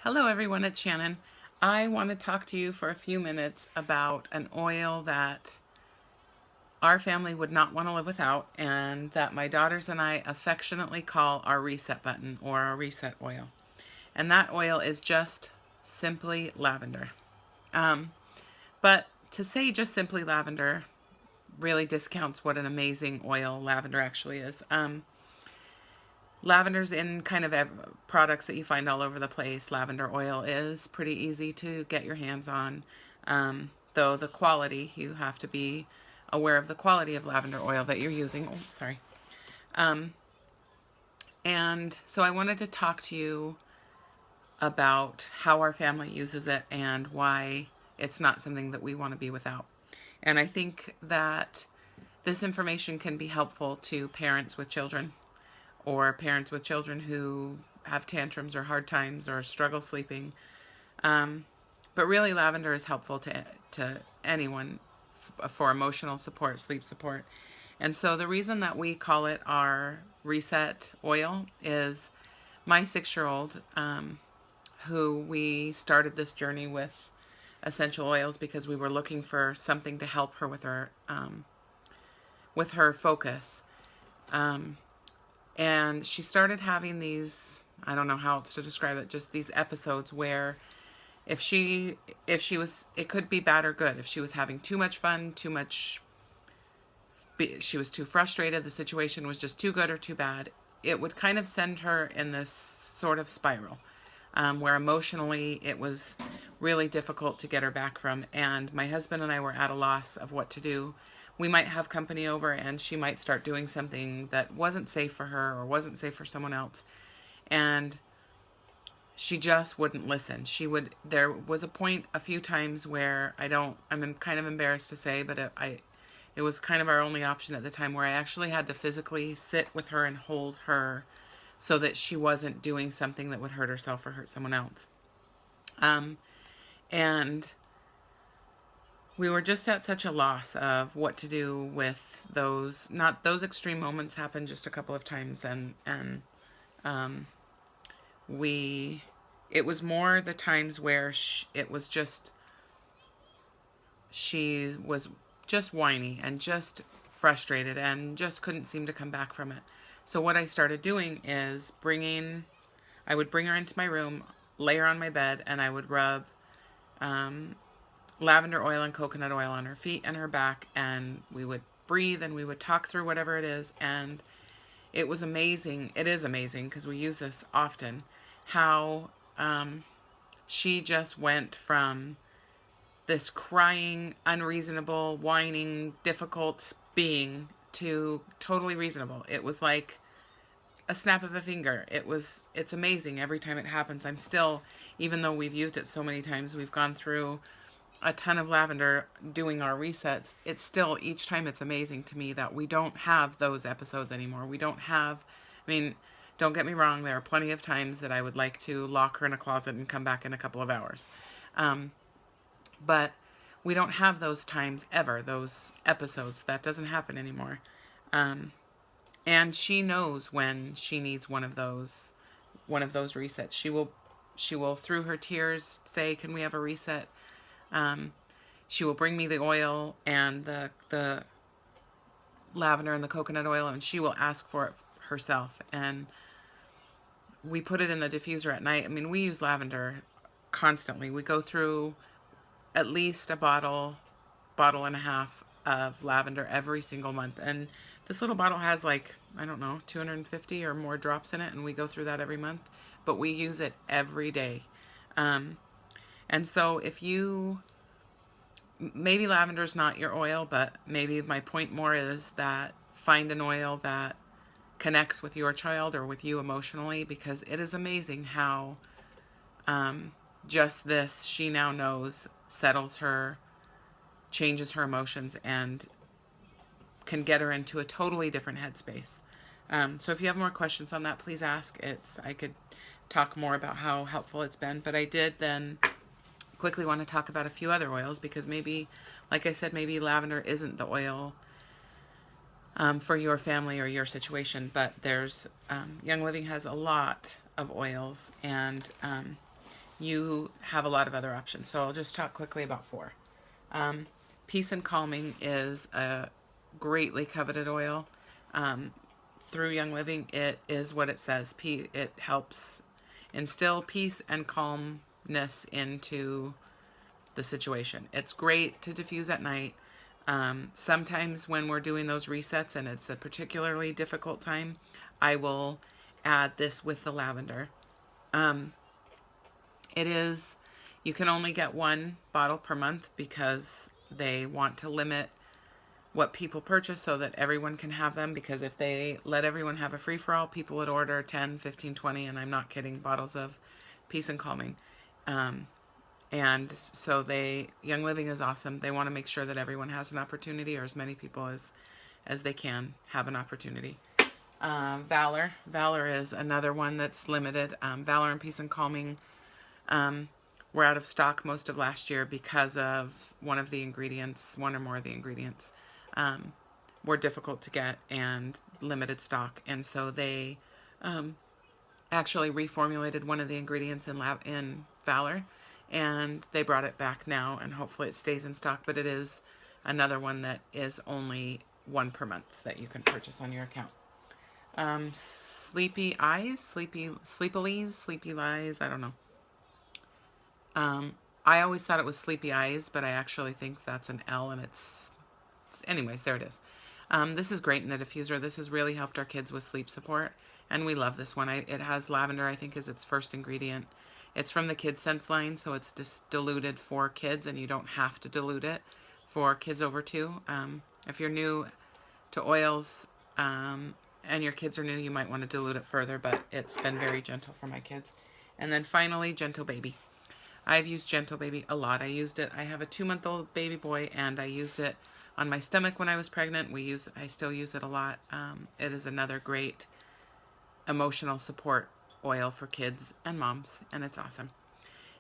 Hello everyone, it's Shannon. I want to talk to you for a few minutes about an oil that our family would not want to live without and that my daughters and I affectionately call our reset button or our reset oil. And that oil is just simply lavender. Um, but to say just simply lavender really discounts what an amazing oil lavender actually is. Lavender's in kind of products that you find all over the place. Lavender oil is pretty easy to get your hands on. Though the quality, you have to be aware of the quality of lavender oil that you're using. Oh, sorry. And so I wanted to talk to you about how our family uses it and why it's not something that we want to be without. And I think that this information can be helpful to parents with children or parents with children who have tantrums or hard times or struggle sleeping. But really, lavender is helpful to anyone for emotional support, sleep support. And so the reason that we call it our reset oil is my 6-year-old, who we started this journey with essential oils because we were looking for something to help her with her focus. And she started having these, I don't know how else to describe it, just these episodes where if she was, it could be bad or good. If she was having too much fun, she was too frustrated, the situation was just too good or too bad, it would kind of send her in this sort of spiral, where emotionally it was really difficult to get her back from. And my husband and I were at a loss of what to do. We might have company over and she might start doing something that wasn't safe for her or wasn't safe for someone else. And she just wouldn't listen. There was a point a few times where I'm kind of embarrassed to say, but it was kind of our only option at the time, where I actually had to physically sit with her and hold her so that she wasn't doing something that would hurt herself or hurt someone else. And we were just at such a loss of what to do with those. Not those extreme moments happened just a couple of times, and it was more the times where it was just, she was just whiny and just frustrated and just couldn't seem to come back from it. So what I started doing is I would bring her into my room, lay her on my bed, and I would rub lavender oil and coconut oil on her feet and her back, and we would breathe and we would talk through whatever it is. And it was amazing. It is amazing, because we use this often, how she just went from this crying, unreasonable, whining, difficult being to totally reasonable. It was like a snap of a finger. It's amazing every time it happens. I'm still, even though we've used it so many times, we've gone through a ton of lavender doing our resets, it's still, each time it's amazing to me that we don't have those episodes anymore. We don't have, don't get me wrong, there are plenty of times that I would like to lock her in a closet and come back in a couple of hours. But we don't have those times ever, those episodes. That doesn't happen anymore. And she knows when she needs one of those resets. She will through her tears say, "Can we have a reset?" She will bring me the oil and the lavender and the coconut oil, and she will ask for it herself. And we put it in the diffuser at night. We use lavender constantly. We go through at least a bottle and a half of lavender every single month. And this little bottle has 250 or more drops in it, and we go through that every month. But we use it every day. And so maybe lavender's not your oil, but maybe my point more is that find an oil that connects with your child or with you emotionally, because it is amazing how just this, she now knows, settles her, changes her emotions, and can get her into a totally different headspace. So if you have more questions on that, please ask. I could talk more about how helpful it's been, but I did then quickly want to talk about a few other oils, because maybe, like I said, maybe lavender isn't the oil for your family or your situation, but there's Young Living has a lot of oils, and you have a lot of other options. So I'll just talk quickly about 4. Um, Peace and Calming is a greatly coveted oil. Through Young Living, it is what it says. It helps instill peace and calmness into the situation. It's great to diffuse at night. Sometimes when we're doing those resets and it's a particularly difficult time, I will add this with the lavender. It is, you can only get 1 bottle per month because they want to limit what people purchase so that everyone can have them, because if they let everyone have a free-for-all, people would order 10, 15, 20, and I'm not kidding, bottles of Peace and Calming. And so Young Living is awesome. They want to make sure that everyone has an opportunity, or as many people as they can have an opportunity. Valor. Valor is another one that's limited. Valor and Peace and Calming were out of stock most of last year because of one or more of the ingredients were difficult to get and limited stock. And so they actually reformulated one of the ingredients in Valor, and they brought it back now, and hopefully it stays in stock. But it is another one that is only 1 per month that you can purchase on your account. Sleepy Eyes, Sleepy Lies, I don't know. I always thought it was Sleepy Eyes, but I actually think that's an L, and anyways, there it is. This is great in the diffuser. This has really helped our kids with sleep support, and we love this one. It has lavender, I think, as its first ingredient. It's from the Kids Sense line, so it's just diluted for kids, and you don't have to dilute it for kids over 2. If you're new to oils and your kids are new, you might want to dilute it further, but it's been very gentle for my kids. And then finally, Gentle Baby. I've used Gentle Baby a lot. I have a 2-month-old baby boy, and I used it on my stomach when I was pregnant. I still use it a lot. It is another great emotional support oil for kids and moms, and it's awesome.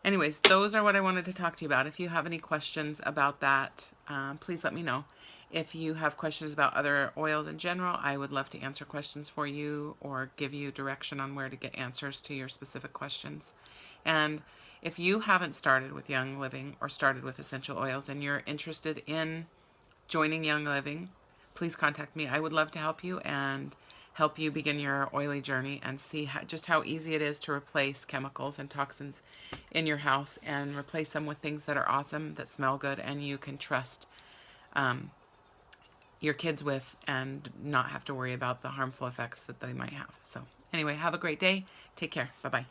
Anyways, those are what I wanted to talk to you about. If you have any questions about that, please let me know. If you have questions about other oils in general, I would love to answer questions for you or give you direction on where to get answers to your specific questions. And if you haven't started with Young Living or started with essential oils and you're interested in joining Young Living, please contact me. I would love to help you and help you begin your oily journey and see just how easy it is to replace chemicals and toxins in your house and replace them with things that are awesome, that smell good, and you can trust your kids with and not have to worry about the harmful effects that they might have. So anyway, have a great day. Take care. Bye-bye.